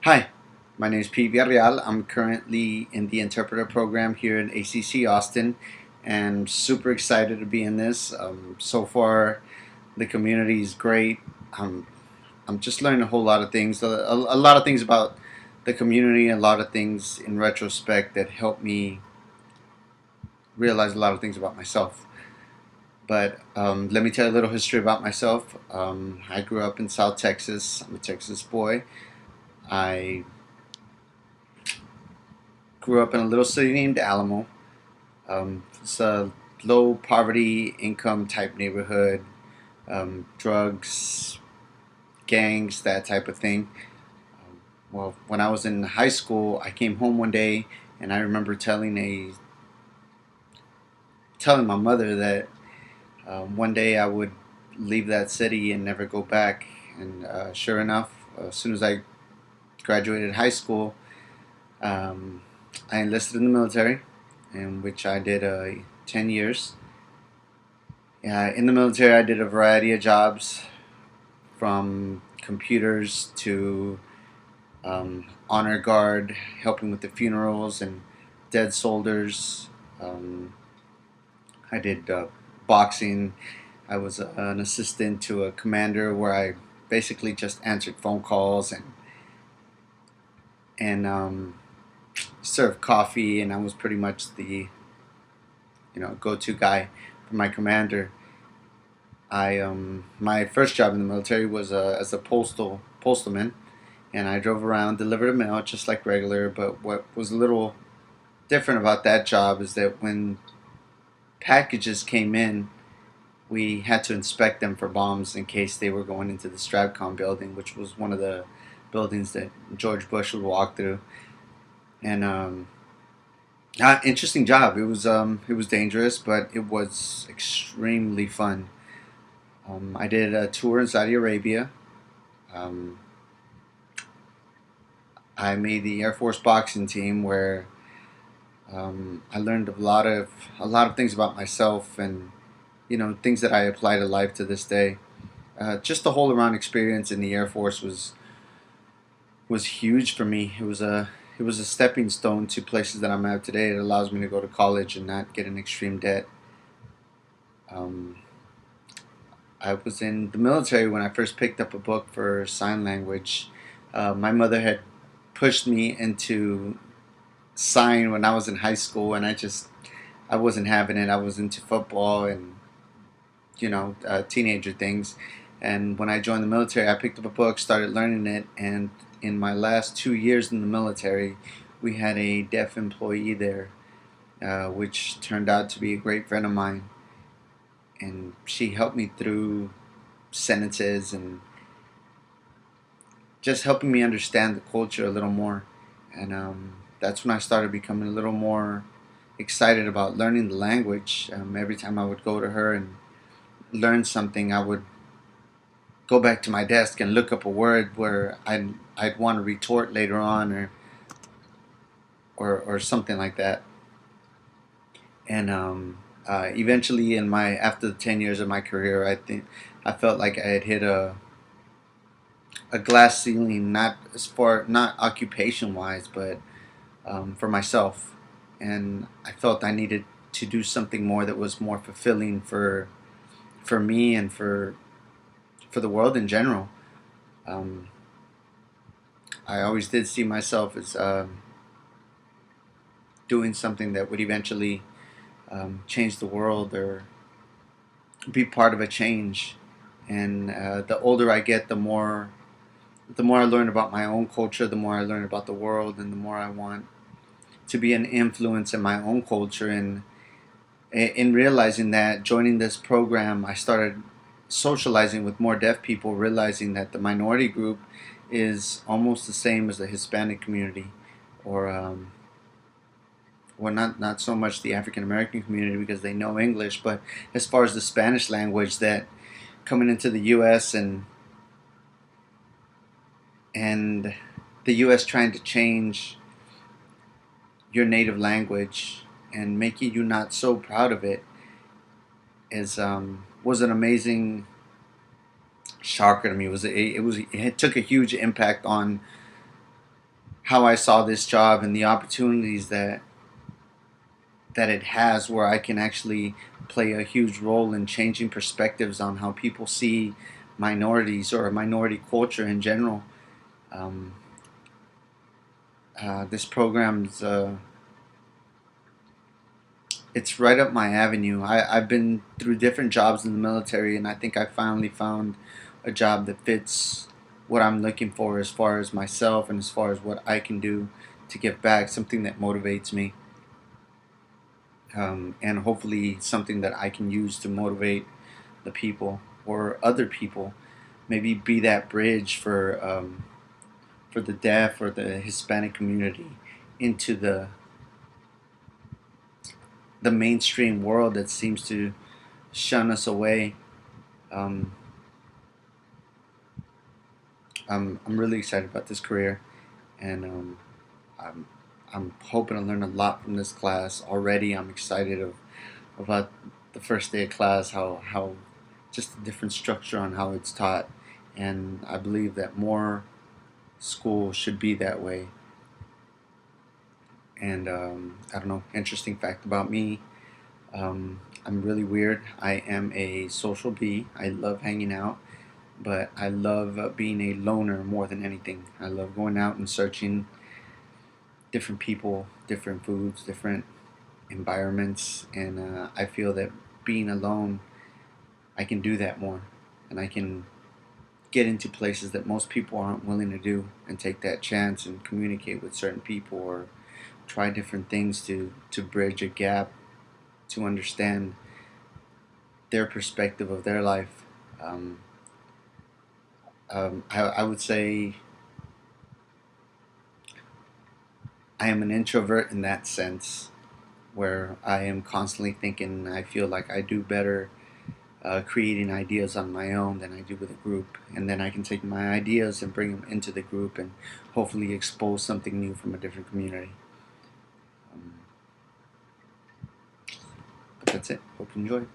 Hi, my name is Pete Villarreal. I'm currently in the interpreter program here in ACC Austin, and super excited to be in this. So far, the community is great. Um, I'm just learning a whole lot of things, a lot of things about the community, a lot of things in retrospect that help me realize a lot of things about myself. But let me tell you a little history about myself. I grew up in South Texas. I'm a Texas boy. I grew up in a little city named Alamo. It's a low poverty income type neighborhood, drugs, gangs, that type of thing. Well, when I was in high school, I came home one day and I remember telling my mother that one day I would leave that city and never go back. And sure enough, as soon as I graduated high school, um, I enlisted in the military, in which I did 10 years. In the military, I did a variety of jobs from computers to honor guard, helping with the funerals and dead soldiers. Um, I did boxing. I was an assistant to a commander where I basically just answered phone calls and served coffee, and I was pretty much the go-to guy for my commander. I My first job in the military was as a postman, and I drove around, delivered a mail just like regular. But what was a little different about that job is that when packages came in, we had to inspect them for bombs in case they were going into the Stratcom building, which was one of the buildings that George Bush would walk through. And interesting job. It was dangerous, but it was extremely fun. I did a tour in Saudi Arabia. Um, I made the Air Force boxing team where I learned a lot of things about myself and things that I apply to life to this day. Just the whole around experience in the Air Force was huge for me. It was a stepping stone to places that I'm at today. It allows me to go to college and not get in extreme debt. Um, I was in the military when I first picked up a book for sign language. My mother had pushed me into sign when I was in high school, and I wasn't having it. I was into football and teenager things. And when I joined the military, I picked up a book, started learning it, and in my last 2 years in the military, we had a deaf employee there, which turned out to be a great friend of mine, and she helped me through sentences and just helping me understand the culture a little more. And that's when I started becoming a little more excited about learning the language. Every time I would go to her and learn something, I would go back to my desk and look up a word where I'd want to retort later on or something like that. And eventually, in my after the 10 years of my career, I think I felt like I had hit a glass ceiling, not occupation wise, but for myself. And I felt I needed to do something more that was more fulfilling for me and for the world in general. Um, I always did see myself as doing something that would eventually change the world or be part of a change. And the older I get, the more I learn about my own culture, the more I learn about the world, and the more I want to be an influence in my own culture. And in realizing that, joining this program, I started socializing with more deaf people, realizing that the minority group is almost the same as the Hispanic community, or well, not so much the African American community because they know English, but as far as the Spanish language, that coming into the U.S. and the U.S. trying to change your native language and making you not so proud of it is was an amazing shocker to me. It took a huge impact on how I saw this job and the opportunities that it has, where I can actually play a huge role in changing perspectives on how people see minorities or minority culture in general. Um, this program's it's right up my avenue. I've been through different jobs in the military, and I think I finally found a job that fits what I'm looking for as far as myself and as far as what I can do to give back, something that motivates me, and hopefully something that I can use to motivate the people or other people. Maybe be that bridge for the deaf or the Hispanic community into the mainstream world that seems to shun us away. Um, I'm really excited about this career, and I'm I'm hoping to learn a lot from this class. Already, I'm excited about the first day of class, how just a different structure on how it's taught, and I believe that more schools should be that way. And I don't know, interesting fact about me. I'm really weird. I am a social bee. I love hanging out, but I love being a loner more than anything. I love going out and searching different people, different foods, different environments, and I feel that being alone, I can do that more, and I can get into places that most people aren't willing to do, and take that chance and communicate with certain people or try different things to bridge a gap to understand their perspective of their life. Um, I would say I am an introvert in that sense, where I am constantly thinking. I feel like I do better creating ideas on my own than I do with a group, and then I can take my ideas and bring them into the group and hopefully expose something new from a different community. Um, but that's it. Hope you enjoy.